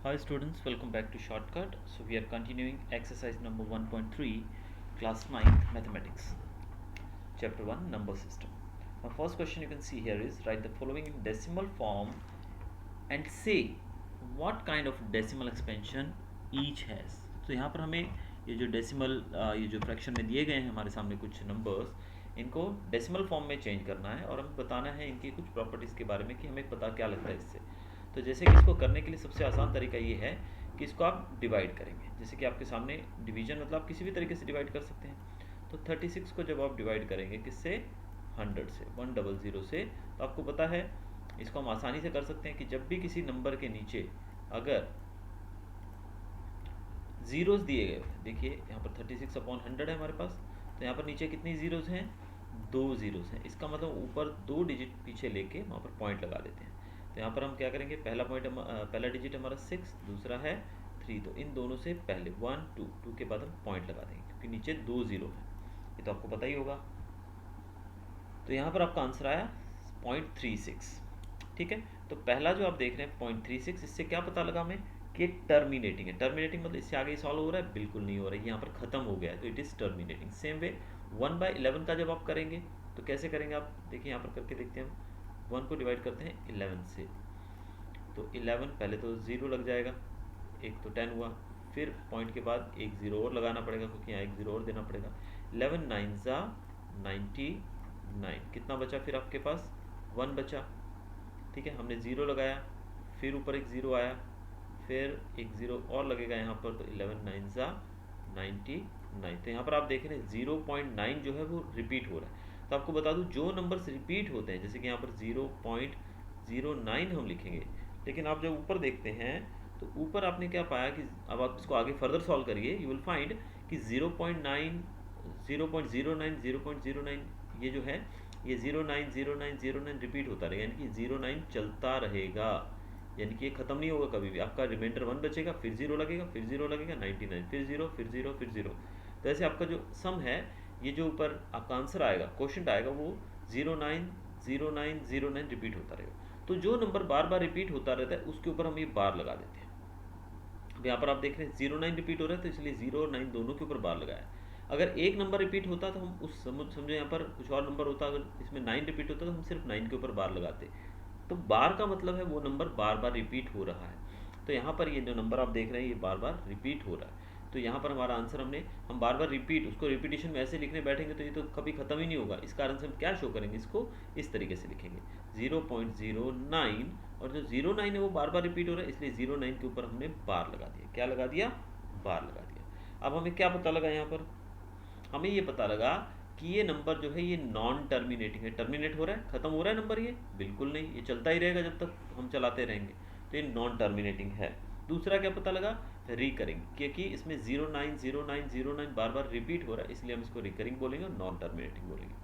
Hi students, welcome back to Shortcut. So we are continuing exercise number 1.3, class 9th mathematics, chapter 1 number system. Now first question you can see here is write the following in decimal form and say what kind of decimal expansion each has. तो यहाँ पर हमें ये जो decimal ये जो fraction में दिए गए हैं हमारे सामने कुछ नंबर्स, इनको डेसिमल फॉर्म में चेंज करना है और हमें बताना है इनकी कुछ प्रॉपर्टीज़ के बारे में कि हमें पता क्या लगता है इससे। तो जैसे कि इसको करने के लिए सबसे आसान तरीका ये है कि इसको आप डिवाइड करेंगे। जैसे कि आपके सामने डिवीजन मतलब आप किसी भी तरीके से डिवाइड कर सकते हैं। तो 36 को जब आप डिवाइड करेंगे किससे, 100 से, 100 से, तो आपको पता है इसको हम आसानी से कर सकते हैं कि जब भी किसी नंबर के नीचे अगर ज़ीरोज़ दिए गए, देखिए यहाँ पर 36/100 है हमारे पास, तो यहाँ पर नीचे कितनी ज़ीरोज़ हैं, 2 ज़ीरोज़ हैं। इसका मतलब ऊपर 2 डिजिट पीछे लेके वहाँ पर पॉइंट लगा देते हैं। तो यहाँ पर हम क्या करेंगे, पहला डिजिट हमारा 6, दूसरा है 3, तो इन दोनों से पहले 1 2 के बाद हम पॉइंट लगा देंगे क्योंकि नीचे 2 ज़ीरो है, ये तो आपको पता ही होगा। तो यहाँ पर आपका आंसर आया 0.36। ठीक है, तो पहला जो आप देख रहे हैं 0.36, इससे क्या पता लगा हमें कि टर्मिनेटिंग है। टर्मिनेटिंग मतलब इससे आगे सॉल्व हो रहा है, बिल्कुल नहीं हो रहा है, यहाँ पर ख़त्म हो गया है, तो it is terminating. Same way 1/11 का जब आप करेंगे तो कैसे करेंगे आप देखिए, यहाँ पर करके देखते हैं हम। 1 को डिवाइड करते हैं 11 से, तो 11 पहले तो 0 लग जाएगा, एक तो 10 हुआ, फिर पॉइंट के बाद एक ज़ीरो और लगाना पड़ेगा क्योंकि यहाँ एक ज़ीरो और देना पड़ेगा। 11 9 ज़ा 99, कितना बचा फिर आपके पास, 1 बचा। ठीक है, हमने ज़ीरो लगाया, फिर ऊपर एक ज़ीरो आया, फिर एक ज़ीरो और लगेगा यहाँ पर, तो 11 9 ज़ा 99। तो यहाँ पर आप देख रहे हैं 0.9 जो है वो रिपीट हो रहा है। तो आपको बता दूँ जो नंबर्स रिपीट होते हैं, जैसे कि यहाँ पर 0.09 हम लिखेंगे, लेकिन आप जब ऊपर देखते हैं तो ऊपर आपने क्या पाया कि अब आप इसको आगे फर्दर सॉल्व करिए, यू विल फाइंड कि 0.9 0.09 0.09 ये जो है ये 09 रिपीट होता रहेगा, यानी कि 09 चलता रहेगा, यानी कि ये ख़त्म नहीं होगा कभी भी। आपका रिमाइंडर 1 बचेगा, फिर 0 लगेगा, फिर 0 लगेगा, 99, फिर 0, फिर 0, फिर 0। तो ऐसे आपका जो सम है, ये जो ऊपर आपका आंसर आएगा, क्वेश्चन आएगा, वो 09 रिपीट होता रहेगा। तो जो नंबर बार बार रिपीट होता रहता है उसके ऊपर हम ये बार लगा देते हैं। अब यहाँ पर आप देख रहे हैं 09 रिपीट हो रहा है, तो इसलिए 0 और 9 दोनों के ऊपर बार लगाया। अगर एक नंबर रिपीट होता तो हम उस समझो यहाँ पर कुछ और नंबर होता, अगर इसमें 9 रिपीट होता तो हम सिर्फ 9 के ऊपर बार लगाते। तो बार का मतलब है वो नंबर बार बार रिपीट हो रहा है। तो यहाँ पर ये जो नंबर आप देख रहे हैं ये बार बार रिपीट हो रहा है, तो यहाँ पर हमारा आंसर हम बार बार रिपीट, उसको रिपीटिशन में ऐसे लिखने बैठेंगे तो ये तो कभी ख़त्म ही नहीं होगा। इस कारण से हम क्या शो करेंगे, इसको इस तरीके से लिखेंगे 0.09, और जो 09 है वो बार बार रिपीट हो रहा है, इसलिए 09 के ऊपर हमने बार लगा दिया। क्या लगा दिया, बार लगा दिया। अब हमें क्या पता लगा, यहाँ पर हमें ये पता लगा कि ये नंबर जो है ये नॉन टर्मिनेटिंग है। टर्मिनेट हो रहा है, ख़त्म हो रहा है नंबर, ये बिल्कुल नहीं, ये चलता ही रहेगा जब तक हम चलाते रहेंगे, तो ये नॉन टर्मिनेटिंग है। दूसरा क्या पता लगा, रिकरिंग, क्योंकि इसमें 09 बार बार रिपीट हो रहा है, इसलिए हम इसको रिकरिंग बोलेंगे और नॉन टर्मिनेटिंग बोलेंगे।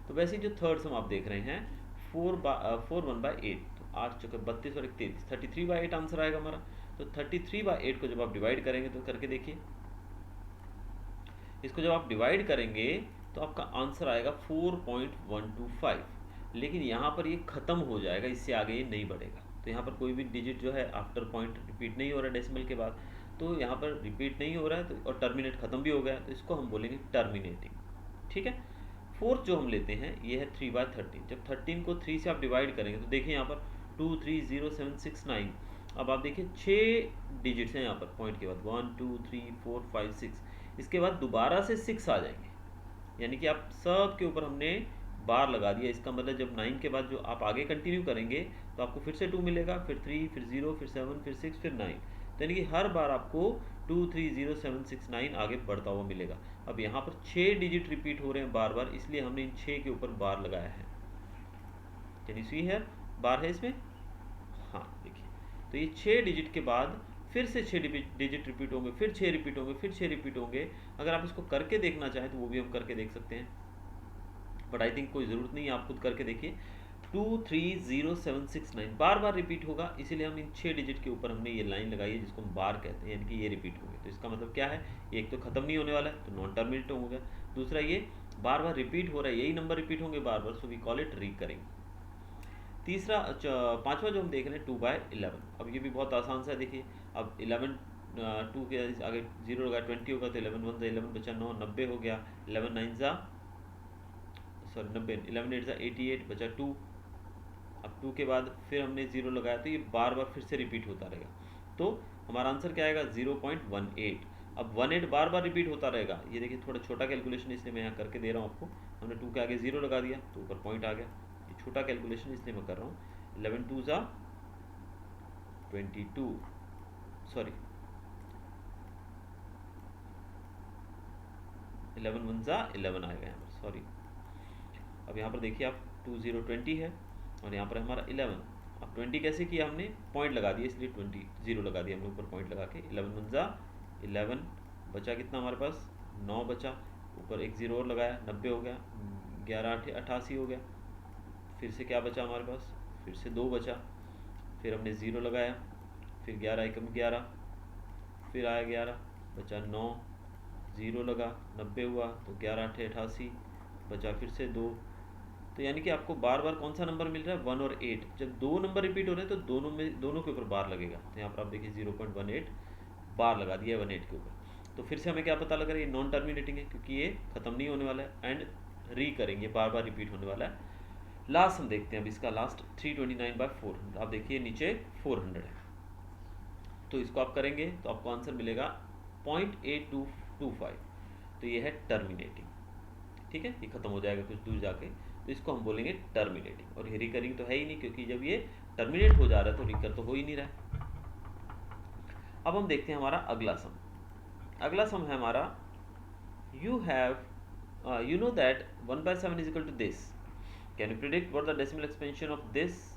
तो वैसे ही जो थर्ड सम आप देख रहे हैं 4/1/8, तो 8 चौके 32 और 33, 33/8 आंसर आएगा हमारा। तो 33/8 को जब आप डिवाइड करेंगे तो करके देखिए, इसको जब आप डिवाइड करेंगे तो आपका आंसर आएगा 4.125, लेकिन यहाँ पर ये ख़त्म हो जाएगा, इससे आगे ये नहीं बढ़ेगा। तो यहाँ पर कोई भी डिजिट जो है आफ्टर पॉइंट रिपीट नहीं हो रहा है डेसिमल के बाद, तो यहाँ पर रिपीट नहीं हो रहा है, तो और टर्मिनेट ख़त्म भी हो गया, तो इसको हम बोलेंगे टर्मिनेटिंग। ठीक है, फोर्थ जो हम लेते हैं ये है 3/13। जब 13 को 3 से आप डिवाइड करेंगे तो देखिए यहाँ पर 230769। अब आप देखिए 6 डिजिट्स हैं यहाँ पर पॉइंट के बाद, 1 2 3 4 5 6, इसके बाद दोबारा से 6 आ जाएंगे, यानी कि आप सब के ऊपर हमने बार लगा दिया। इसका मतलब जब 9 के बाद जो आप आगे कंटिन्यू करेंगे तो आपको फिर से 2 मिलेगा, फिर 3, फिर 0, फिर 7, फिर 6, फिर 9, तो यानी कि हर बार आपको 230769 आगे बढ़ता हुआ मिलेगा। अब यहाँ पर 6 डिजिट रिपीट हो रहे हैं बार बार, इसलिए हमने इन 6 के ऊपर बार लगाया है। कैन यू सी हियर, बार है इसमें, हाँ देखिए। तो ये 6 डिजिट के बाद फिर से 6 डिजिट रिपीट होंगे, फिर 6 रिपीट होंगे, फिर 6 रिपीट होंगे। अगर आप इसको करके देखना चाहें तो वो भी हम करके देख सकते हैं, बट आई थिंक कोई ज़रूरत नहीं है, आप खुद करके देखिए। 230769 बार बार रिपीट होगा, इसीलिए हम इन 6 डिजिट के ऊपर हमने ये लाइन लगाई है जिसको हम बार कहते हैं, यानी कि ये रिपीट होंगे। तो इसका मतलब क्या है, एक तो ख़त्म नहीं होने वाला है तो नॉन टर्मिनेट हो गया, दूसरा ये बार बार रिपीट हो रहा है, यही नंबर रिपीट होंगे बार बार, so we call it recurring. तीसरा पांचवा जो हम देख रहे हैं 2/11। अब ये भी बहुत आसान सा है, देखिए अब 11 टू के आगे जीरो लगा 20 होगा तो 11 1 11 बचा 9, 90 हो गया। 11 9 ज़ा सॉरी 90, 11 8 ज़ा 88 बचा 2। अब 2 के बाद फिर हमने ज़ीरो लगाया तो ये बार बार फिर से रिपीट होता रहेगा, तो हमारा आंसर क्या आएगा 0.18। अब 18 बार बार रिपीट होता रहेगा। ये देखिए थोड़ा छोटा कैलकुलेशन इसलिए मैं यहाँ करके दे रहा हूँ आपको। हमने 2 के आगे ज़ीरो लगा दिया तो ऊपर पॉइंट आ गया। ये छोटा कैलकुलेशन इसलिए मैं कर रहा हूँ। 11 2 ज़ा 22 सॉरी 11 1 ज़ा 11 आएगा यहाँ पर, सॉरी। अब यहाँ पर देखिए आप 2 0 20 है और यहाँ पर हमारा 11। अब 20 कैसे किया हमने, पॉइंट लगा दिया इसलिए 20 0 लगा दिया हमने ऊपर पॉइंट लगा के। 11 1 ज़ा 11 बचा कितना हमारे पास 9 बचा, ऊपर एक ज़ीरो और लगाया 90 हो गया। 11 8 88 हो गया। फिर से क्या बचा हमारे पास, फिर से 2 बचा, फिर हमने ज़ीरो लगाया, फिर 11 एकम 11, फिर आया 11 बचा 9, ज़ीरो लगा 90 हुआ तो 11 8 88 बचा फिर से 2। तो यानी कि आपको बार बार कौन सा नंबर मिल रहा है 1 और 8। जब दो नंबर रिपीट हो रहे हैं तो दोनों के ऊपर बार लगेगा। तो यहाँ पर आप देखिए 0.18 बार लगा दिया है 18 के ऊपर। तो फिर से हमें क्या पता लग रहा है, ये नॉन टर्मिनेटिंग है क्योंकि ये ख़त्म नहीं होने वाला है एंड करेंगे, बार बार रिपीट होने वाला है। लास्ट हम देखते हैं अब इसका लास्ट 329/400। आप देखिए नीचे 400 है, तो इसको आप करेंगे तो आपको आंसर मिलेगा 0.8225। तो ये है टर्मिनेटिंग, ठीक है, ये खत्म हो जाएगा कुछ दूर जाके, तो इसको हम बोलेंगे टर्मिनेटिंग। और ये रिकरिंग तो है ही नहीं क्योंकि जब ये टर्मिनेट हो जा रहा है तो रिकर तो हो ही नहीं रहा है। अब हम देखते हैं हमारा अगला सम। अगला सम है हमारा you know that 1/7 is equal to this, can you predict what the decimal expansion of this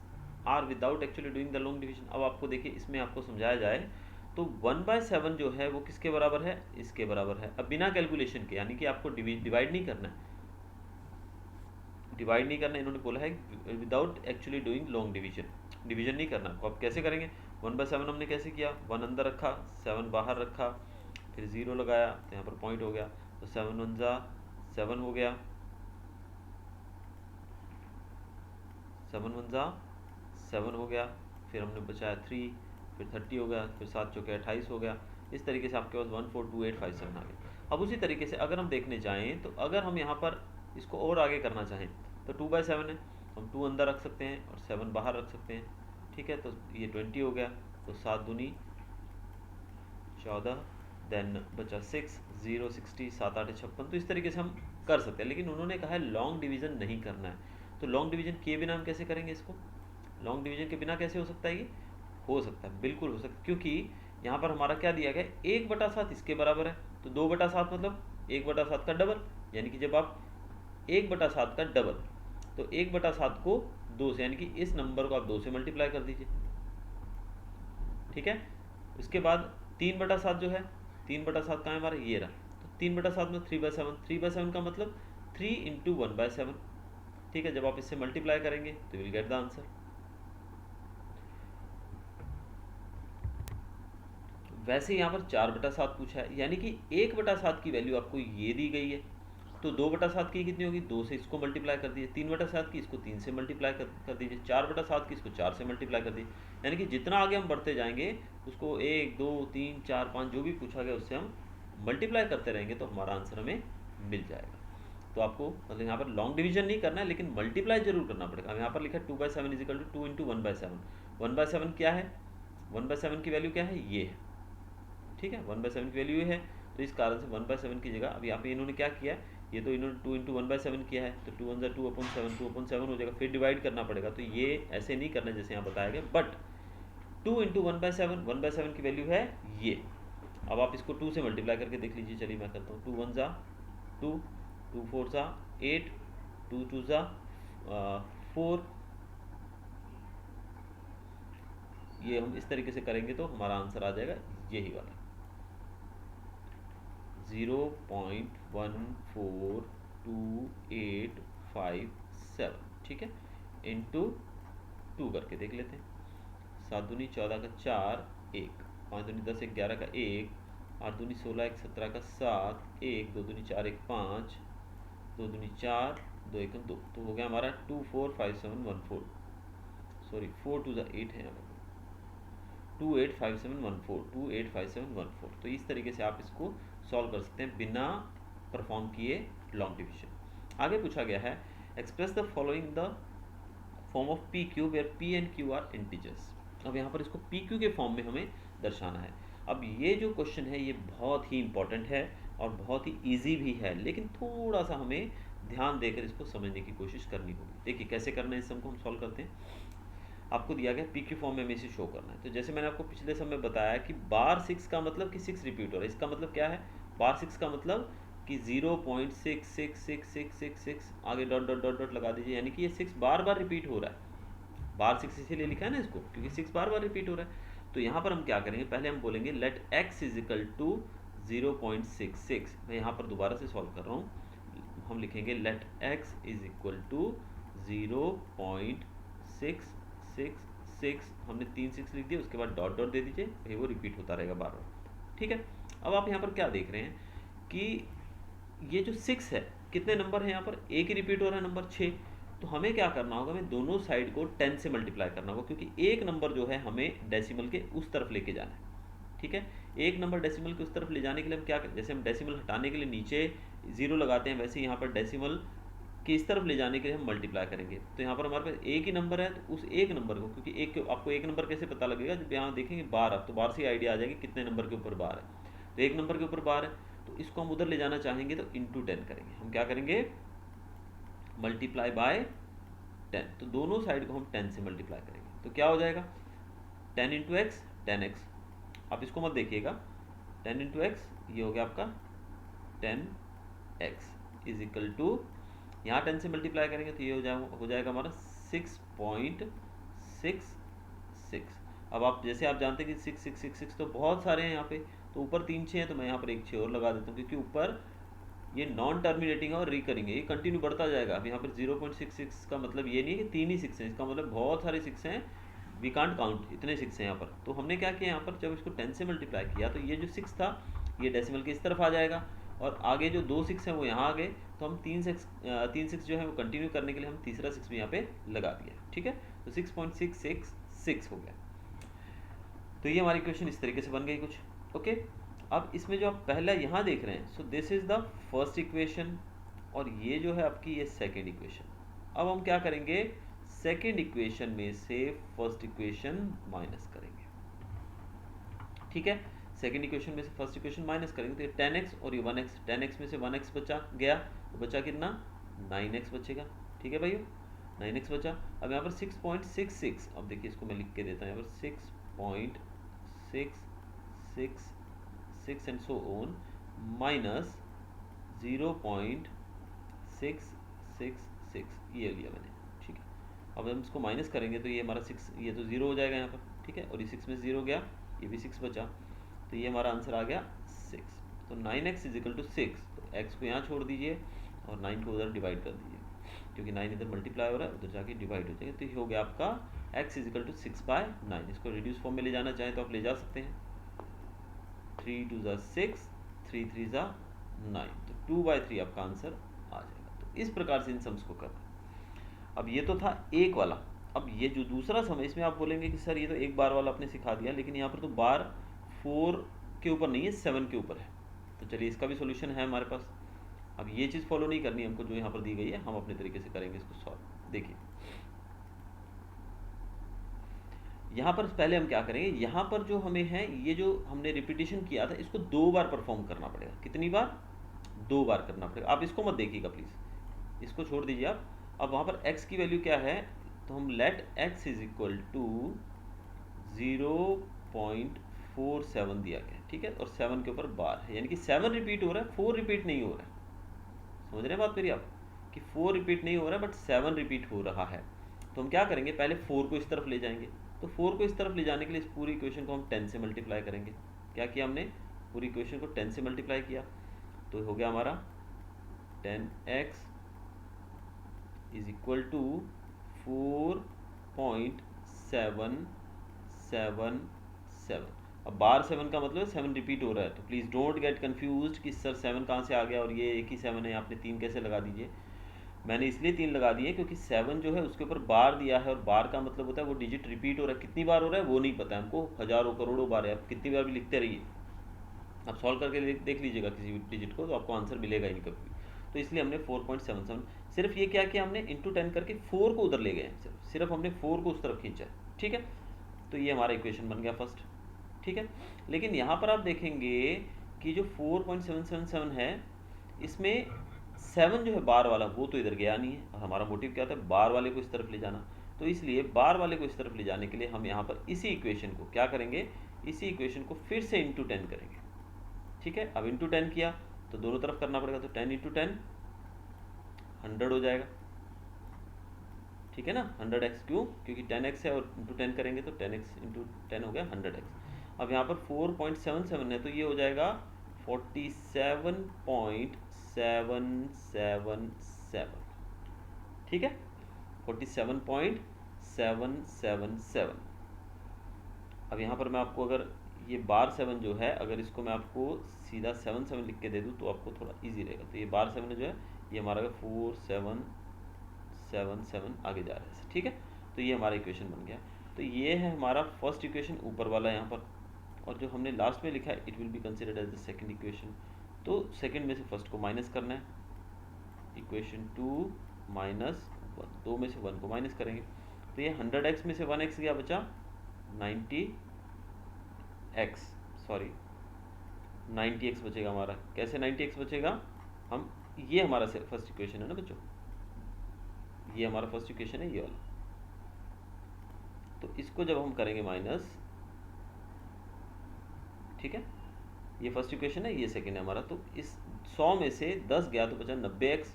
are without actually doing the long division. अब आपको देखिए इसमें आपको समझाया जाए तो 1/7 जो है वो किसके बराबर है, इसके बराबर है। अब बिना कैलकुलेशन के, यानी कि आपको डिवाइड नहीं करना है, इन्होंने बोला है without actually doing long division नहीं करना। तो आप कैसे करेंगे, 1/7 हमने कैसे किया, 1 अंदर रखा 7 बाहर रखा, फिर ज़ीरो लगाया तो यहाँ पर पॉइंट हो गया, तो 7 1 ज़ा 7 हो गया, 7 1 ज़ा 7 हो गया, फिर हमने बचाया 3, फिर 30 हो गया, फिर 7 चौके 28 हो गया। इस तरीके से आपके पास 142857 आ गया। अब उसी तरीके से अगर हम देखने जाएँ तो अगर हम यहाँ पर इसको और आगे करना चाहें तो 2/7 है, हम 2 अंदर रख सकते हैं और 7 बाहर रख सकते हैं, ठीक है। तो ये 20 हो गया, तो 7 दूनी 14, देन बचा 6 0 60 7 8 56। तो इस तरीके से हम कर सकते हैं, लेकिन उन्होंने कहा है लॉन्ग डिवीज़न नहीं करना है। तो लॉन्ग डिवीज़न किए बिना हम कैसे करेंगे इसको, लॉन्ग डिवीज़न के बिना कैसे हो सकता है, ये हो सकता है, बिल्कुल हो सकता है, क्योंकि यहाँ पर हमारा क्या दिया गया 1/7 इसके बराबर है, तो 2/7 मतलब 1/7 का डबल, यानी कि जब आप 1/7 का डबल, तो 1/7 को 2 से, यानी कि इस नंबर को आप 2 से मल्टीप्लाई कर दीजिए, ठीक है। उसके बाद 3/7 जो है, 3/7 कहाँ है हमारा, ये रहा, तो 3/7 में 3/7, 3/7 का मतलब 3 × 1/7, ठीक है। जब आप इससे मल्टीप्लाई करेंगे तो विल गेट द आंसर। वैसे यहाँ पर 4/7 पूछा है, यानी कि 1/7 की वैल्यू आपको ये दी गई है, तो 2/7 की कितनी होगी, 2 से इसको मल्टीप्लाई कर दीजिए, 3/7 की इसको 3 से मल्टीप्लाई कर दीजिए, 4/7 की इसको 4 से मल्टीप्लाई कर दीजिए। यानी कि जितना आगे हम बढ़ते जाएंगे उसको 1 2 3 4 5 जो भी पूछा गया उससे हम मल्टीप्लाई करते रहेंगे तो हमारा आंसर हमें मिल जाएगा। तो आपको मतलब यहाँ पर लॉन्ग डिवीजन नहीं करना है, लेकिन मल्टीप्लाई जरूर करना पड़ेगा। अब यहाँ पर लिखा है 2/7 इज इक्वल टू 2 × 1/7। 1/7 क्या है, 1/7 की वैल्यू क्या है, ये है, ठीक है। 1/7 की वैल्यू ये है, तो इस कारण से 1/7 की जगह अब यहाँ पे इन्होंने क्या किया, ये तो इन्होंने 2 × 1/7 किया है, तो 2 1 ज़ा 2/7, 2/7 हो जाएगा, फिर डिवाइड करना पड़ेगा। तो ये ऐसे नहीं करना जैसे यहाँ बताया गया, बट 2 × 1/7, 1/7 की वैल्यू है ये। अब आप इसको 2 से मल्टीप्लाई करके देख लीजिए, चलिए मैं करता हूँ। 2 1 ज़ा 2, 2 4 ज़ा 8, 2 2 ज़ा 4, ये हम इस तरीके से करेंगे तो हमारा आंसर आ जाएगा यही वाला 0.142857, ठीक है, इंटू 2 करके देख लेते हैं। 7 दूनी 14 का 4, 1, 5 दूनी 10 1 11 का 1, 8 दूनी 16 1 17 का 7, 1 2 दूनी 4 1 5, 2 दूनी 4 2 1 2, तो हो गया हमारा 245714। सॉरी 4 टू ज़ा 8 है, 285714, 285714। तो इस तरीके से आप इसको सॉल्व कर सकते हैं बिना परफॉर्म किए लॉन्ग डिविजन। आगे पूछा गया है express the following the form of p q where p and q are integers. अब यहाँ पर इसको पी क्यू के फॉर्म में हमें दर्शाना है। अब ये जो क्वेश्चन है ये बहुत ही इंपॉर्टेंट है और बहुत ही ईजी भी है, लेकिन थोड़ा सा हमें ध्यान देकर इसको समझने की कोशिश करनी होगी। देखिए कैसे करना है, इस सम को हम सॉल्व करते हैं। आपको दिया गया पी क्यू फॉर्म में हमें इसे शो करना है। तो जैसे मैंने आपको पिछले समय बताया कि बार 6 का मतलब कि 6 रिपीट हो रहा है। इसका मतलब क्या है, बार 6 का मतलब कि 0.66666 आगे डॉट डॉट डॉट डॉट लगा दीजिए, यानी कि ये 6 बार बार रिपीट हो रहा है। बार 6 इसीलिए लिखा है ना इसको, क्योंकि 6 बार बार रिपीट हो रहा है। तो यहाँ पर हम क्या करेंगे, पहले हम बोलेंगे let x is equal to 0.66। मैं यहाँ पर दोबारा से सॉल्व कर रहा हूँ। हम लिखेंगे let x is equal to 0.666। हमने 3 6 लिख दिया, उसके बाद डॉट डॉट दे दीजिए, भाई वो रिपीट होता रहेगा बार बार। ठीक है। अब आप यहाँ पर क्या देख रहे हैं कि ये जो 6 है, कितने नंबर है यहाँ पर, एक ही रिपीट हो रहा है, नंबर 6। तो हमें क्या करना होगा, हमें दोनों साइड को 10 से मल्टीप्लाई करना होगा, क्योंकि एक नंबर जो है हमें डेसिमल के उस तरफ लेके जाना है। ठीक है। एक नंबर डेसिमल के उस तरफ ले जाने के लिए हम क्या करें, जैसे हम डेसिमल हटाने के लिए नीचे 0 लगाते हैं, वैसे यहाँ पर डेसिमल कि इस तरफ ले जाने के लिए हम मल्टीप्लाई करेंगे। तो यहाँ पर हमारे पास एक ही नंबर है, तो उस एक नंबर को, क्योंकि आपको एक नंबर कैसे पता लगेगा, जब यहाँ देखेंगे बार, अब तो बार से आइडिया आ जाएगी कितने नंबर के ऊपर बार है। तो एक नंबर के ऊपर बार है, तो इसको हम उधर ले जाना चाहेंगे तो इंटू 10 करेंगे। हम क्या करेंगे, मल्टीप्लाई बाय 10। तो दोनों साइड को हम 10 से मल्टीप्लाई करेंगे, तो क्या हो जाएगा 10 इंटू एक्स 10x। आप इसको मत देखिएगा, 10 इंटू एक्स ये हो गया आपका 10x इज इक्वल टू, यहाँ 10 से मल्टीप्लाई करेंगे तो ये हो जाएगा हमारा 6.66। अब आप जैसे आप जानते हैं कि 6666 तो बहुत सारे हैं यहाँ पे, तो ऊपर 3 6 हैं, तो मैं यहाँ पर एक 6 और लगा देता हूँ, क्योंकि ऊपर ये नॉन टर्मिनेटिंग है और रिकरिंग है, ये कंटिन्यू बढ़ता जाएगा। अब यहाँ पर 0.66 का मतलब ये नहीं है कि 3 ही 6 हैं, इसका मतलब बहुत सारे 6 हैं, वी कांट काउंट, इतने 6 हैं यहाँ पर। तो हमने क्या किया, यहाँ पर जब इसको 10 से मल्टीप्लाई किया तो ये जो 6 था ये डेसिमल के इस तरफ आ जाएगा, और आगे जो 2 6 हैं वो यहाँ आ गए, तो हम 3 6 जो है वो कंटिन्यू करने के लिए हम तीसरा 6 भी यहाँ पे लगा दिया। ठीक है। तो 6.666 हो गया। तो ये हमारी इक्वेशन इस तरीके से बन गई कुछ। ओके। अब इसमें जो आप पहला यहाँ देख रहे हैं, so this is the first equation, और ये जो है आपकी ये सेकेंड इक्वेशन। अब हम क्या करेंगे, सेकेंड इक्वेशन में से फर्स्ट इक्वेशन माइनस करेंगे। ठीक है। सेकेंड इक्वेशन में से फर्स्ट इक्वेशन माइनस करेंगे तो ये 10x और ये 1x, 10x में से 1x बचा गया, तो बचा कितना 9x बचेगा। ठीक है भाइयों, 9x बचा। अब यहाँ पर 6.66, अब देखिए इसको मैं लिख के देता हूँ, यहाँ पर 6.666 एंड सो ऑन माइनस 0.666, ये लिया मैंने। ठीक है। अब हम इसको माइनस करेंगे तो ये हमारा 6, ये तो 0 हो जाएगा यहाँ पर। ठीक है। और ये 6 में से 0 गया, ये भी 6 बचा, तो ये हमारा आंसर आ गया 6। तो 9x इज इक्वल टू 6, तो x को यहाँ छोड़ दीजिए और 9 को उधर डिवाइड कर दीजिए, क्योंकि 9 इधर मल्टीप्लाई हो रहा है, उधर जाके डिवाइड हो जाएगा। तो ये हो गया आपका x इज इक्वल टू 6/9। इसको रिड्यूस फॉर्म में ले जाना चाहें तो आप ले जा सकते हैं, 3 2 ज़ा 6, 3 3 ज़ा 9, तो 2/3 आपका आंसर आ जाएगा। तो इस प्रकार से इन सम्स को करना। अब ये तो था एक वाला। अब ये जो दूसरा सम है, इसमें आप बोलेंगे कि सर ये तो एक बार वाला आपने सिखा दिया, लेकिन यहाँ पर तो बार 4 के ऊपर नहीं है, 7 के ऊपर है। तो चलिए इसका भी सोल्यूशन है हमारे पास। अब ये चीज़ फॉलो नहीं करनी हमको जो यहाँ पर दी गई है, हम अपने तरीके से करेंगे इसको सॉल्व। देखिए यहाँ पर पहले हम क्या करेंगे, यहाँ पर जो हमें है, ये जो हमने रिपीटेशन किया था इसको 2 बार परफॉर्म करना पड़ेगा। कितनी बार, 2 बार करना पड़ेगा। आप इसको मत देखिएगा प्लीज़, इसको छोड़ दीजिए आप। अब वहाँ पर x की वैल्यू क्या है, तो हम let x is equal to 0.47 दिया गया। ठीक है। और 7 के ऊपर बार है, यानी कि 7 रिपीट हो रहा है, 4 रिपीट नहीं हो रहा है। समझ रहे हैं बात मेरी आप, कि 4 रिपीट नहीं हो रहा है बट 7 रिपीट हो रहा है। तो हम क्या करेंगे, पहले 4 को इस तरफ ले जाएंगे। तो 4 को इस तरफ ले जाने के लिए इस पूरी इक्वेशन को हम 10 से मल्टीप्लाई करेंगे। क्या किया हमने, पूरी इक्वेशन को 10 से मल्टीप्लाई किया, तो हो गया हमारा 10x इज इक्वल टू 4.777। अब बार 7 का मतलब 7 रिपीट हो रहा है, तो प्लीज़ डोंट गेट कन्फ्यूज्ड कि सर 7 कहाँ से आ गया और ये एक ही 7 है, आपने 3 कैसे लगा दीजिए। मैंने इसलिए 3 लगा दिए क्योंकि 7 जो है उसके ऊपर बार दिया है, और बार का मतलब होता है वो डिजिट रिपीट हो रहा है, कितनी बार हो रहा है वो नहीं पता है हमको, हज़ारों करोड़ों बार है, आप कितनी बार भी लिखते रहिए, आप सॉल्व करके देख लीजिएगा किसी भी डिजिट को, तो आपको आंसर मिलेगा ही नहीं कभी भी। तो इसलिए हमने 4.77, सिर्फ ये क्या किया हमने इंटू 10 करके 4 को उधर ले गए, सिर्फ हमने 4 को उस तरफ खींचा है, ठीक है। तो ये हमारा इक्वेशन बन गया फर्स्ट, ठीक है। लेकिन यहाँ पर आप देखेंगे कि जो 4.777 है, इसमें 7 जो है बार वाला वो तो इधर गया नहीं है, और हमारा मोटिव क्या था, बार वाले को इस तरफ ले जाना। तो इसलिए बार वाले को इस तरफ ले जाने के लिए हम यहाँ पर इसी इक्वेशन को क्या करेंगे, इसी इक्वेशन को फिर से इंटू 10 करेंगे, ठीक है। अब इंटू 10 किया तो दोनों तरफ करना पड़ेगा, तो 10 इंटू 10 100 हो जाएगा, ठीक है ना। 100x क्यों, क्योंकि 10x है और इंटू 10 करेंगे तो 10x इंटू 10 हो गया 100x। अब यहाँ पर 4.77 है तो ये हो जाएगा 47.777, ठीक है, 47.777। अब यहाँ पर मैं आपको अगर ये बार 7 जो है, अगर इसको मैं आपको सीधा 7 लिख के दे दूँ तो आपको थोड़ा इजी रहेगा। तो ये बार 7 जो है ये हमारा 4777 आगे जा रहा है, ठीक है। तो ये हमारा इक्वेशन बन गया। तो ये है हमारा फर्स्ट इक्वेशन ऊपर वाला यहाँ पर, और जो हमने लास्ट में लिखा है it will be considered as the second equation. तो सेकंड में से फर्स्ट को माइनस करना है, इक्वेशन 2 माइनस 1, 2 में से 1 को माइनस करेंगे तो ये 100x में से 1x क्या बचा, 90x बचेगा हमारा। कैसे 90x बचेगा, हम ये हमारा फर्स्ट इक्वेशन है ना बच्चों, ये हमारा फर्स्ट इक्वेशन है ये वाला। तो इसको जब हम करेंगे माइनस, ठीक है, ये फर्स्ट इक्वेशन है ये सेकंड है हमारा। तो इस 100 में से 10 गया तो बचा 90x।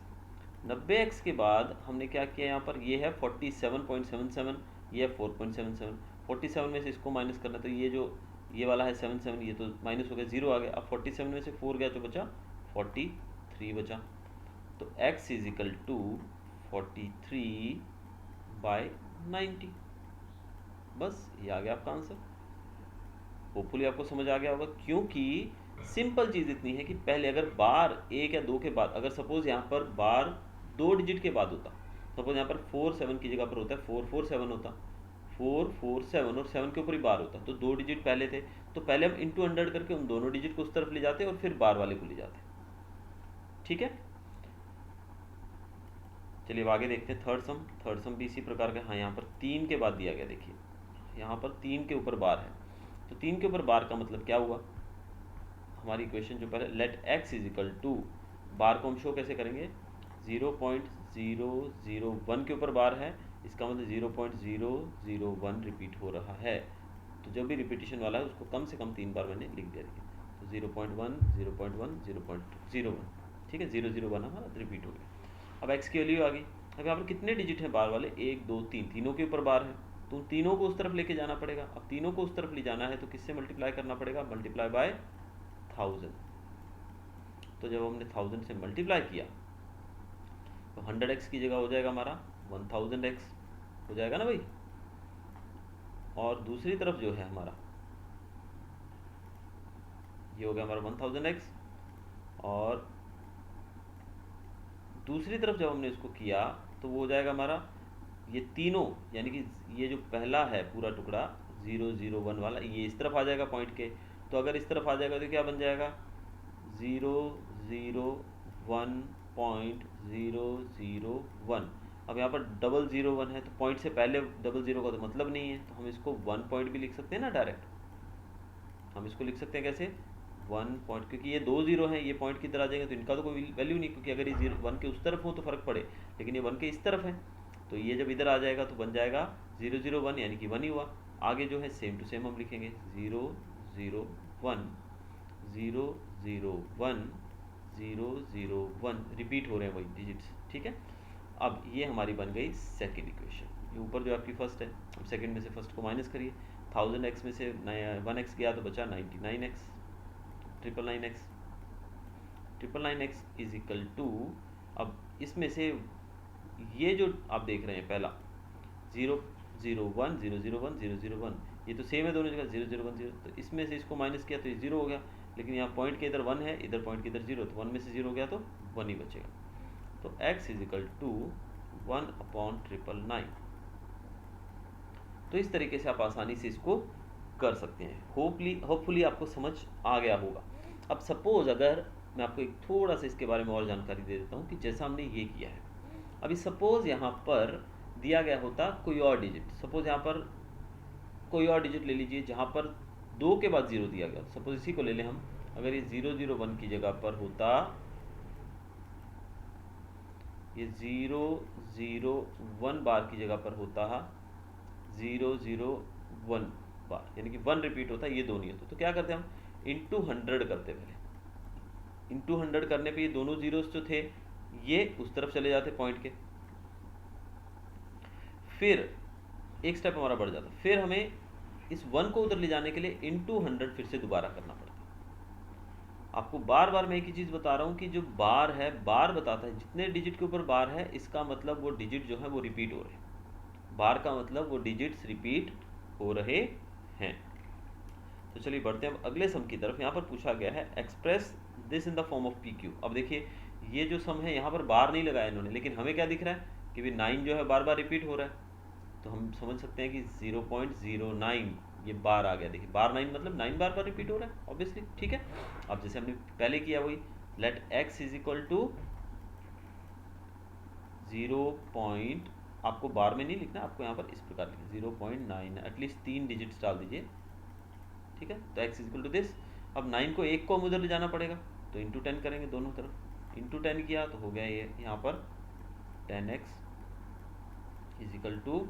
90x के बाद हमने क्या किया, यहाँ पर ये है 47.77, ये है 4.77। 47 में से इसको माइनस करना, तो ये जो ये वाला है 77 ये तो माइनस हो गया, 0 आ गया। अब 47 में से 4 गया तो बचा 43 बचा। तो x इज इक्वल टू 43/90। बस ये आ गया आपका आंसर। होपफुली आपको समझ आ गया होगा, क्योंकि सिंपल चीज़ इतनी है कि पहले अगर बार 1 या 2 के बाद, अगर सपोज यहाँ पर बार 2 डिजिट के बाद होता, सपोज यहाँ पर 47 की जगह पर होता है 447 होता, 447 और 7 के ऊपर ही बार होता, तो 2 डिजिट पहले थे, तो पहले हम इंटू 100 करके उन दोनों डिजिट को उस तरफ ले जाते और फिर बार वाले को ले जाते, ठीक है। चलिए अब आगे देखते हैं थर्ड सम। थर्ड सम भी इसी प्रकार का, हाँ यहाँ पर 3 के बाद दिया गया, देखिए यहाँ पर 3 के ऊपर बार है, तो 3 के ऊपर बार का मतलब क्या हुआ, हमारी इक्वेशन जो पहले let x is equal to, बार को हम शो कैसे करेंगे, 0.001 के ऊपर बार है, इसका मतलब 0.001 रिपीट हो रहा है। तो जब भी रिपीटिशन वाला है उसको कम से कम 3 बार मैंने लिख दिया, तो 0.1 0.1 0.01, ठीक है, 001 हमारा रिपीट हो गया। अब x की वैल्यू आ गई। अब यहाँ पर कितने डिजिट हैं बार वाले, 1 2 3, तीनों के ऊपर बार है, तो उन तीनों को उस तरफ लेके जाना पड़ेगा। अब तीनों को उस तरफ ले जाना है तो किससे मल्टीप्लाई करना पड़ेगा, मल्टीप्लाई बाय 1000। तो जब हमने 1000 से मल्टीप्लाई किया तो 100x की जगह हो जाएगा हमारा 1000x हो जाएगा ना भाई। और दूसरी तरफ जो है हमारा ये हो गया हमारा 1000x, और दूसरी तरफ जब हमने इसको किया तो वो हो जाएगा हमारा ये तीनों, यानी कि ये जो पहला है पूरा टुकड़ा 001 वाला, ये इस तरफ आ जाएगा पॉइंट के। तो अगर इस तरफ आ जाएगा तो क्या बन जाएगा, 001.001। अब यहाँ पर 001 है तो पॉइंट से पहले 00 का तो मतलब नहीं है, तो हम इसको 1 पॉइंट भी लिख सकते हैं ना डायरेक्ट। हम इसको लिख सकते हैं कैसे, 1 पॉइंट, क्योंकि ये 2 0 हैं, ये पॉइंट की तरह आ जाएंगे तो इनका तो कोई वैल्यू नहीं, क्योंकि अगर ये 1 के उस तरफ हो तो फ़र्क पड़े, लेकिन ये 1 के इस तरफ है, तो ये जब इधर आ जाएगा तो बन जाएगा 001, यानी कि 1 ही हुआ। आगे जो है सेम टू सेम हम लिखेंगे 001 001 001, रिपीट हो रहे हैं वही डिजिट्स, ठीक है। अब ये हमारी बन गई सेकंड इक्वेशन। ये ऊपर जो आपकी फर्स्ट है, अब सेकंड में से फर्स्ट को माइनस करिए, 1000x में से 1x गया तो बचा 99x, 999x is equal to, अब इसमें से ये जो आप देख रहे हैं पहला 001 001 001, ये तो सेम है दोनों जगह 0010, तो इसमें से इसको माइनस किया तो ये 0 हो गया, लेकिन यहाँ पॉइंट के इधर 1 है, इधर पॉइंट के इधर 0, तो 1 में से 0 हो गया तो 1 ही बचेगा। तो x इजिकल टू 1/999। तो इस तरीके से आप आसानी से इसको कर सकते हैं। होपफुली आपको समझ आ गया होगा। अब सपोज अगर मैं आपको एक थोड़ा सा इसके बारे में और जानकारी दे देता हूँ कि जैसा हमने ये किया है, अभी सपोज यहाँ पर दिया गया होता कोई और डिजिट, सपोज यहाँ पर कोई और डिजिट ले लीजिए जहाँ पर 2 के बाद 0 दिया गया, सपोज इसी को ले लें हम। अगर ये 001 की जगह पर होता, ये 001 बार की जगह पर होता 001 बार, यानी कि 1 रिपीट होता, ये 2 नहीं होता। तो क्या करते हम, इंटू 100 करते। पहले इंटू 100 करने पे ये दोनों जीरोस जो थे ये उस तरफ चले जाते पॉइंट के, फिर एक स्टेप हमारा बढ़ जाता, फिर हमें इस 1 को उधर ले जाने के लिए इंटू 100 फिर से दोबारा करना पड़ता। आपको बार बार मैं एक ही चीज़ बता रहा हूँ कि जो बार है, बार बताता है जितने डिजिट के ऊपर बार है, इसका मतलब वो डिजिट जो है वो रिपीट हो रहे हैं। बार का मतलब वो डिजिट्स रिपीट हो रहे हैं। तो चलिए बढ़ते हैं अब अगले सम की तरफ। यहाँ पर पूछा गया है express this in the form of p Q. अब देखिए ये जो सम है यहाँ पर बार नहीं लगाया इन्होंने, लेकिन हमें क्या दिख रहा है कि भी 9 जो है बार बार रिपीट हो रहा है। तो हम समझ सकते हैं कि 0.09 ये बार आ गया। देखिए बार 9 मतलब 9 बार रिपीट हो रहा है ऑब्वियसली, ठीक है। अब जैसे हमने पहले किया वही, let x is equal to 0. आपको बार में नहीं लिखना, आपको यहाँ पर इस प्रकार लिखना 0.9, एटलीस्ट 3 डिजिट्स डाल दीजिए, ठीक है। तो x is equal to this. अब 9 को 1 को हम उधर ले जाना पड़ेगा, तो इंटू 10 करेंगे दोनों तरफ। इंटू 10 किया तो हो गया ये यहाँ पर 10x इज इक्वल टू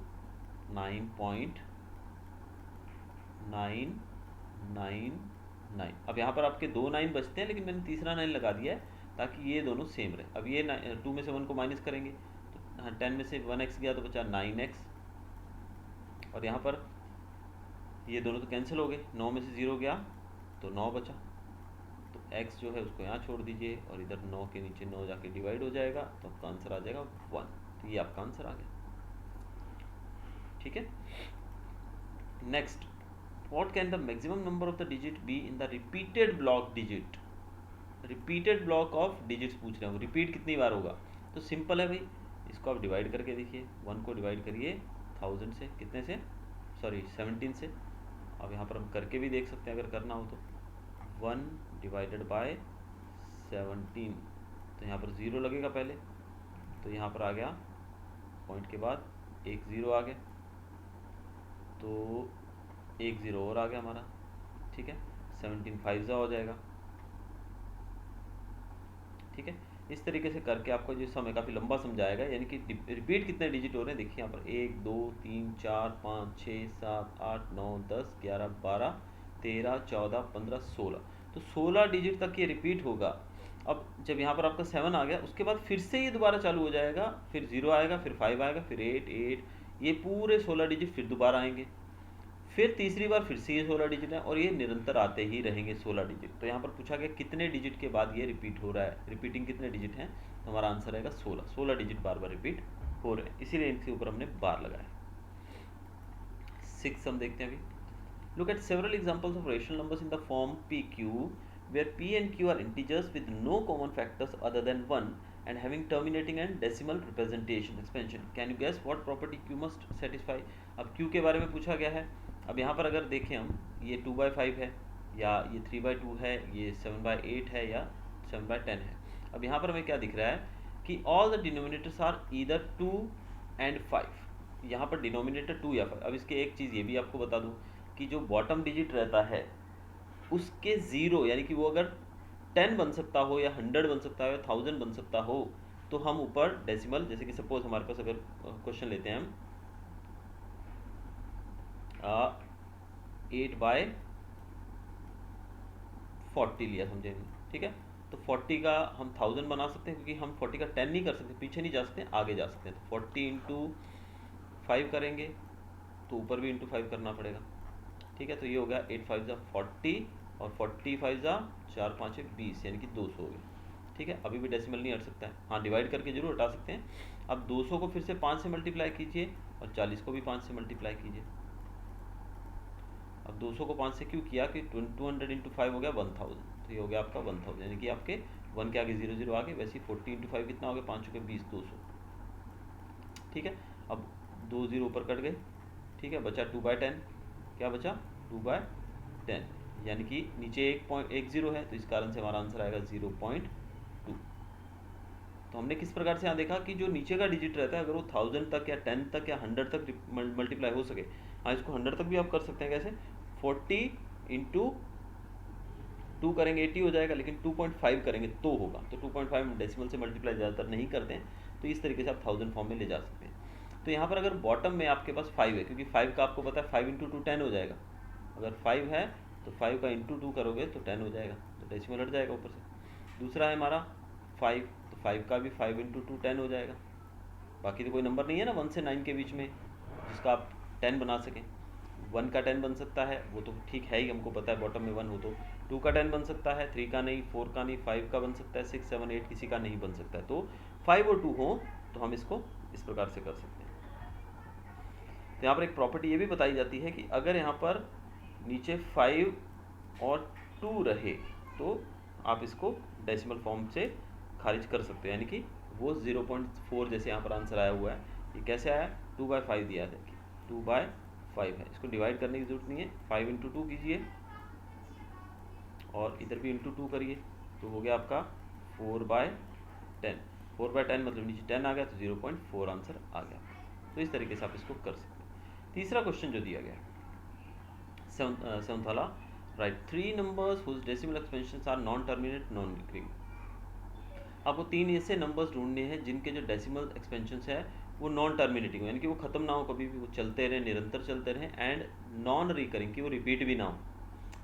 9.999। अब यहाँ पर आपके 2 9 बचते हैं, लेकिन मैंने तीसरा 9 लगा दिया है ताकि ये दोनों सेम रहे। अब ये 2 में से 1 को माइनस करेंगे तो हाँ 10 में से 1x गया तो बचा 9x, और यहाँ पर ये दोनों तो कैंसिल हो गए, 9 में से 0 गया तो 9 बचा। तो x जो है उसको यहाँ छोड़ दीजिए और इधर 9 के नीचे 9 जाके डिवाइड हो जाएगा, तो आपका आंसर आ जाएगा 1। तो ये आपका आंसर आ गया, ठीक है। Next, what can the maximum number of the digit be in the repeated block digit? Repeated block of digits पूछ रहे हो, रिपीट कितनी बार होगा। तो सिंपल है भाई, इसको आप डिवाइड करके देखिए। 1 को डिवाइड करिए 1000 से, कितने से, सॉरी 17 से। अब यहाँ पर हम करके भी देख सकते हैं अगर करना हो तो। 1 डिवाइडेड बाय 17, तो यहाँ पर 0 लगेगा पहले, तो यहाँ पर आ गया पॉइंट के बाद एक 0 आ गया, तो एक 0 और आ गया हमारा, ठीक है। 17 5 हो जाएगा, ठीक है। इस तरीके से करके आपको जो समय काफ़ी लंबा समझाएगा, यानी कि रिपीट कितने डिजिट हो रहे हैं देखिए यहाँ पर 1 2 3 4 5 6 7 8 9 10 11 12 13 14 15 16, तो 16 डिजिट तक ये रिपीट होगा। अब जब यहाँ पर आपका 7 आ गया, उसके बाद फिर से ये दोबारा चालू हो जाएगा, फिर 0 आएगा, फिर 5 आएगा, फिर 8, ये पूरे 16 डिजिट फिर दोबारा आएंगे, फिर तीसरी बार फिर से ये 16 डिजिट है, और ये निरंतर आते ही रहेंगे 16 डिजिट। तो यहाँ पर पूछा गया कितने डिजिट के बाद ये रिपीट हो रहा है, रिपीटिंग कितने डिजिट हैं, तो हमारा आंसर आएगा 16 डिजिट बार बार रिपीट हो रहे हैं, इसीलिए इनके ऊपर हमने बार लगाया। 6 हम देखते हैं अभी। Look at several examples of rational numbers in the form P Q where p and q are integers with no common factors other than 1 and having terminating and decimal representation expansion. Can you guess what property q must satisfy? अब q के बारे में पूछा गया है। अब यहाँ पर अगर देखें हम, ये 2/5 है, या ये 3/2 है, ये 7/8 है, या 7/10 है। अब यहाँ पर हमें क्या दिख रहा है कि all the denominators are either 2 and 5। यहाँ पर डिनोमिनेटर 2 या 5। अब इसके एक चीज़ ये भी आपको बता दूँ कि जो बॉटम डिजिट रहता है उसके 0, यानी कि वो अगर 10 बन सकता हो, या 100 बन सकता हो, या 1000 बन सकता हो, तो हम ऊपर डेसिमल, जैसे कि सपोज हमारे पास अगर क्वेश्चन लेते हैं हम 8/40 लिया समझे, ठीक है। तो 40 का हम 1000 बना सकते हैं, क्योंकि हम 40 का 10 नहीं कर सकते, पीछे नहीं जा सकते, आगे जा सकते हैं। तो 40 इंटू 5 करेंगे तो ऊपर भी इंटू 5 करना पड़ेगा, ठीक है। तो ये हो गया 8 5 40, और 40 5 4 5 20, यानी कि 200 हो गया, ठीक है। अभी भी डेसिमल नहीं हट सकता है, हाँ डिवाइड करके जरूर हटा सकते हैं। अब 200 को फिर से 5 से मल्टीप्लाई कीजिए, और 40 को भी 5 से मल्टीप्लाई कीजिए। अब 200 को 5 से क्यों किया कि 200 इंटू 5 हो गया 1000, तो ये हो गया आपका 1000, यानी कि आपके 1 के आगे 0 0 आगे, वैसे ही 40 × 5 कितना हो गया, 5 के 20, 200। ठीक है, अब 2 0 ऊपर कट गए। ठीक है, बचा 2/10, क्या बचा 2/10, यानी कि नीचे 1.10 है, तो इस कारण से हमारा आंसर आएगा 0.2। तो हमने किस प्रकार से यहाँ देखा कि जो नीचे का डिजिट रहता है अगर वो 1000 तक या 10 तक या 100 तक मल्टीप्लाई हो सके, हाँ इसको 100 तक भी आप कर सकते हैं। कैसे, 40 × 2 करेंगे 80 हो जाएगा, लेकिन 2.5 करेंगे तो होगा, तो 2.5 हम डेसिमल से मल्टीप्लाई ज़्यादातर नहीं करते हैं, तो इस तरीके से आप 1000 फॉर्म में ले जा सकते हैं। तो यहाँ पर अगर बॉटम में आपके पास 5 है, क्योंकि 5 का आपको पता है 5 × 2 10 हो जाएगा, अगर 5 है तो 5 का × 2 करोगे तो 10 हो जाएगा, तो डेसिमल हट जाएगा ऊपर से। दूसरा है हमारा 5, तो 5 का भी 5 × 2 10 हो जाएगा। बाकी तो कोई नंबर नहीं है ना 1 से 9 के बीच में जिसका आप 10 बना सकें। 1 का 10 बन सकता है, वो तो ठीक है ही, हमको पता है बॉटम में 1 हो, तो 2 का 10 बन सकता है, 3 का नहीं, 4 का नहीं, 5 का बन सकता है, 6 7 8 किसी का नहीं बन सकता है। तो 5 और 2 हो तो हम इसको इस प्रकार से कर सकते हैं। तो यहाँ पर एक प्रॉपर्टी ये भी बताई जाती है कि अगर यहाँ पर नीचे 5 और 2 रहे तो आप इसको डेसिमल फॉर्म से खारिज कर सकते हो, यानी कि वो 0.4 जैसे यहाँ पर आंसर आया हुआ है, ये कैसे आया, 2/5 दिया है, देखिए 2/5 है, इसको डिवाइड करने की जरूरत नहीं है, 5 × 2 कीजिए और इधर भी × 2 करिए, तो हो गया आपका 4/10। 4/10 मतलब नीचे 10 आ गया, तो 0.4 आंसर आ गया। तो इस तरीके से आप इसको कर सकते हैं। तीसरा क्वेश्चन जो दिया गया सेवंथ वाला, write 3 numbers whose decimal expansions are non terminate non recurring. आपको 3 ऐसे नंबर्स ढूंढने हैं जिनके जो डेसिमल एक्सपेंशंस है वो नॉन टर्मिनेटिंग हो, यानी कि वो खत्म ना हो कभी भी, वो चलते रहें, निरंतर चलते रहें, एंड नॉन रिकरिंग कि वो रिपीट भी ना हो।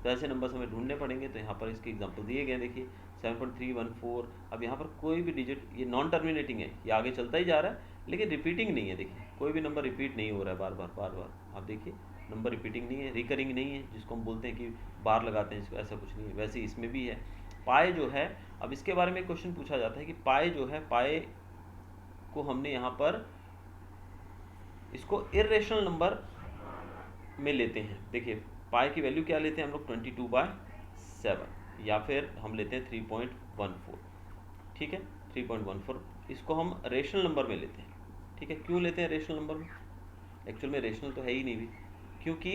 तो ऐसे नंबर्स हमें ढूंढने पड़ेंगे। तो यहाँ पर इसके एग्जांपल दिए गए, देखिए 7.314। अब यहाँ पर कोई भी डिजिट ये नॉन टर्मिनेटिंग है, ये आगे चलता ही जा रहा है लेकिन रिपीटिंग नहीं है। देखिए कोई भी नंबर रिपीट नहीं हो रहा है बार बार, आप देखिए नंबर रिपीटिंग नहीं है, रिकरिंग नहीं है, जिसको हम बोलते हैं कि बार लगाते हैं इसको, ऐसा कुछ नहीं है। वैसे इसमें भी है पाए जो है, अब इसके बारे में क्वेश्चन पूछा जाता है कि पाए जो है, पाए को हमने यहाँ पर इसको इर्रेशनल नंबर में लेते हैं। देखिए पाई की वैल्यू क्या लेते हैं हम लोग, 22/7, या फिर हम लेते हैं 3.14। ठीक है, 3.14 इसको हम रेशनल नंबर में लेते हैं। ठीक है, क्यों लेते हैं रेशनल नंबर में, एक्चुअल में रेशनल तो है ही नहीं भी, क्योंकि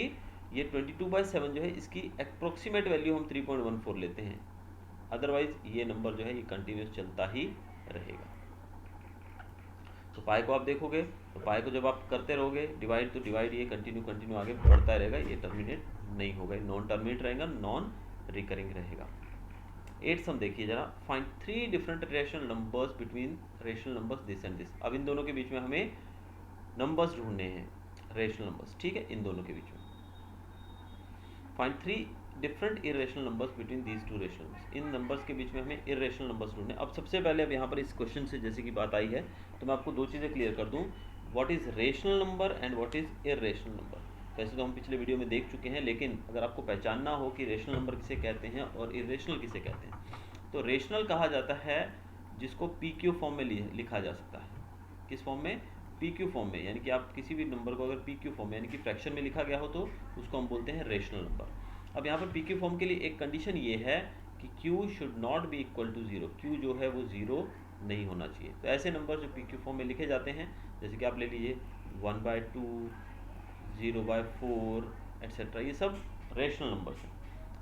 ये 22/7 जो है इसकी अप्रोक्सीमेट वैल्यू हम 3.14 लेते हैं, अदरवाइज ये नंबर जो है ये कंटिन्यूस चलता ही रहेगा। तो पाई को आप देखोगे तो पाई को जब आप करते रहोगे डिवाइड, तो डिवाइड ये कंटिन्यू आगे बढ़ता रहेगा, ये टर्मिनेट नहीं होगा, नॉन टर्मिनेट रहेगा, नॉन रिकरिंग रहेगा। 8 सम देखिए जरा, find 3 different rational numbers between rational numbers this and this. अब इन दोनों के बीच में हमें नंबर्स ढूंढने हैं, रेशनल नंबर्स। ठीक है, इन दोनों के बीच में find 3 different irrational numbers between these 2 rational numbers. In numbers के बीच में हमें इरेशनल नंबर्स ढूंढने। अब सबसे पहले अब यहाँ पर इस क्वेश्चन से जैसे कि बात आई है तो मैं आपको 2 चीज़ें क्लियर कर दूँ, what is rational number and what is irrational number. वैसे तो हम पिछले वीडियो में देख चुके हैं, लेकिन अगर आपको पहचानना हो कि रेशनल नंबर किसे कहते हैं और इरेशनल किसे कहते हैं, तो रेशनल कहा जाता है जिसको PQ फॉर्म में लिखा जा सकता है। किस फॉर्म में, PQ फॉर्म में, यानी कि आप किसी भी नंबर को अगर PQ फॉर्म में यानी कि फ्रैक्शन में लिखा गया हो तो उसको हम बोलते हैं रेशनल नंबर। अब यहाँ पर PQ फॉर्म के लिए एक कंडीशन ये है कि Q should not be equal to 0, Q जो है वो 0 नहीं होना चाहिए। तो ऐसे नंबर जो PQ फॉर्म में लिखे जाते हैं, जैसे कि आप ले लीजिए 1/2, 0/4 एट्सेट्रा, ये सब रेशनल नंबर्स हैं।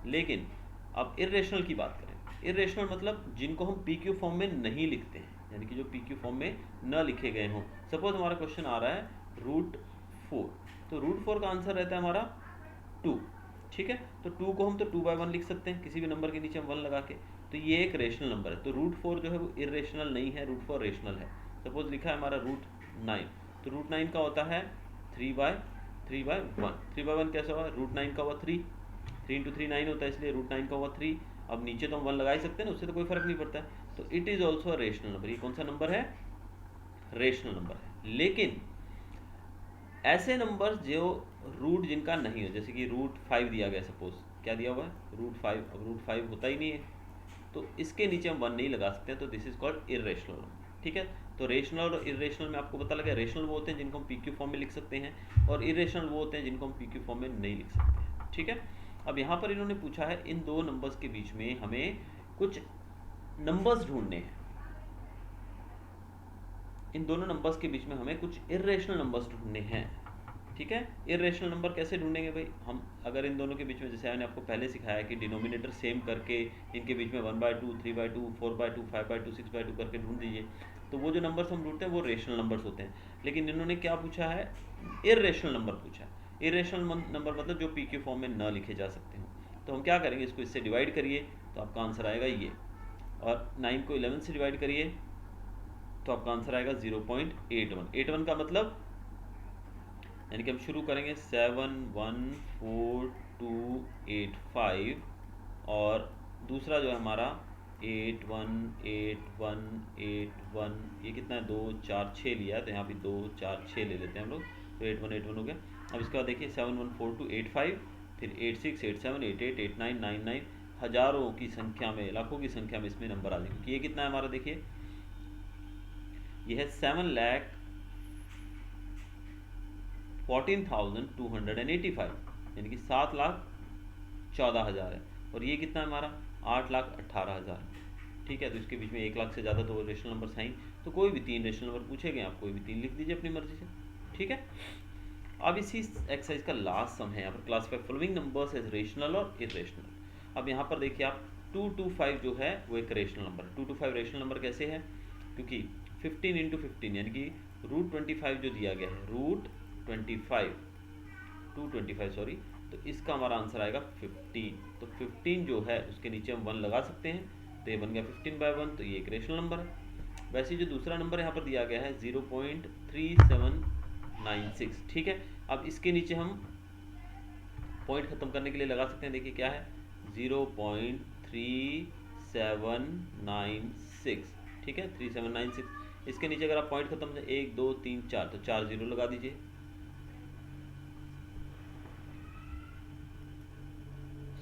लेकिन अब इरेशनल की बात करें, इरेशनल मतलब जिनको हम PQ फॉर्म में नहीं लिखते हैं, यानी कि जो PQ फॉर्म में न लिखे गए हों। सपोज हमारा क्वेश्चन आ रहा है √4, तो √4 का आंसर रहता है हमारा 2। ठीक है, तो 2 को हम तो 2/1 लिख सकते हैं, किसी भी नंबर के नीचे हम 1 लगा के, तो ये एक रेशनल नंबर है। तो √4 जो है वो इरेशनल नहीं है, √4 रेशनल है। सपोज लिखा है हमारा √9, तो √9 का होता है 3/1। 3/1 कैसा हुआ, √9 का हुआ 3 × 3 9 होता है, इसलिए √9 का हुआ 3। अब नीचे तो हम 1 लगा ही सकते हैं ना, उससे तो कोई फर्क नहीं पड़ता है। तो it is also rational number. ये कौन सा नंबर है, रेशनल नंबर है। लेकिन ऐसे नंबर्स जो रूट जिनका नहीं हो, जैसे कि √5 दिया गया, सपोज क्या दिया हुआ है √5, अब √5 होता ही नहीं है, तो इसके नीचे हम 1 नहीं लगा सकते हैं, तो this is called irrational number. ठीक है, तो रेशनल और इरेशनल में आपको पता लगा, रेशनल वो होते हैं जिनको हम PQ फॉर्म में लिख सकते हैं, और इरेशनल वो होते हैं जिनको हम PQ फॉर्म में नहीं लिख सकते हैं। ठीक है, अब यहाँ पर इन्होंने पूछा है इन 2 नंबर्स के बीच में हमें कुछ नंबर्स ढूंढने हैं, इन दोनों नंबर्स के बीच में हमें कुछ इर्रेशनल नंबर्स ढूंढने हैं। ठीक है, इर्रेशनल नंबर कैसे ढूंढेंगे भाई हम, अगर इन दोनों के बीच में, जैसे मैंने आपको पहले सिखाया कि डिनोमिनेटर सेम करके इनके बीच में 1/2, 3/2, 4/2, 5/2, 6/2 करके ढूंढ दीजिए, तो वो जो नंबर्स हम ढूंढते हैं वो रेशनल नंबर्स होते हैं। लेकिन इन्होंने क्या पूछा है, इर्रेशनल नंबर पूछा है। इर्रेशनल नंबर मतलब जो पी के फॉर्म में न लिखे जा सकते हो। तो हम क्या करेंगे, इसको इससे डिवाइड करिए तो आपका आंसर आएगा ये, और 9 को 11 से डिवाइड करिए तो आपका आंसर आएगा 0.81। 81 का मतलब, यानी कि हम शुरू करेंगे 71425, और दूसरा जो है हमारा 818181, ये कितना है, 2 4 6 लिया है, तो यहाँ भी 2 4 6 ले लेते हैं हम लोग, तो 8181 हो गया। अब इसके बाद देखिए 714285, फिर 86 87 88 89 99, हजारों की संख्या में, लाखों की संख्या में इसमें नंबर आ जाएंगे, क्योंकि ये कितना है हमारा, देखिए ये है 7,14,285, यानी कि 7,14,000 है, और ये कितना है हमारा 8,18,000। ठीक है, तो इसके बीच में 1 लाख से ज़्यादा तो रेशनल नंबर हैं, तो कोई भी 3 रेशनल नंबर पूछे गए, आप कोई भी 3 लिख दीजिए अपनी मर्जी से। ठीक है, अब इसी एक्सरसाइज का लास्ट सम है यहाँ पर, classify following numbers as rational और इरेशनल। अब यहाँ पर देखिए आप 225 जो है वो एक रेशनल नंबर है। 225 रेशनल नंबर कैसे है, क्योंकि 15 इंटू 15 यानी कि √25 जो दिया गया है, √25 225 सॉरी, तो इसका हमारा आंसर आएगा 15। तो 15 जो है उसके नीचे हम 1 लगा सकते हैं, तो ये बन गया 15/1, तो ये एक रेशनल नंबर है। वैसे जो दूसरा नंबर यहाँ पर दिया गया है 0.3796, ठीक है। अब इसके नीचे हम पॉइंट खत्म करने के लिए लगा सकते हैं, देखिए क्या है 0.3796, ठीक है 3796। इसके नीचे अगर आप पॉइंट खत्म 1 2 3 4, तो 4 0 लगा दीजिए।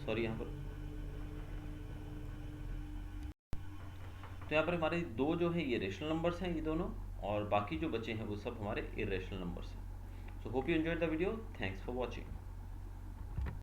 सॉरी यहाँ पर, तो यहाँ पर हमारे दो जो है ये रेशनल नंबर्स हैं ये दोनों, और बाकी जो बचे हैं वो सब हमारे इरेशनल नंबर्स हैं। So hope you enjoyed the video, thanks for watching.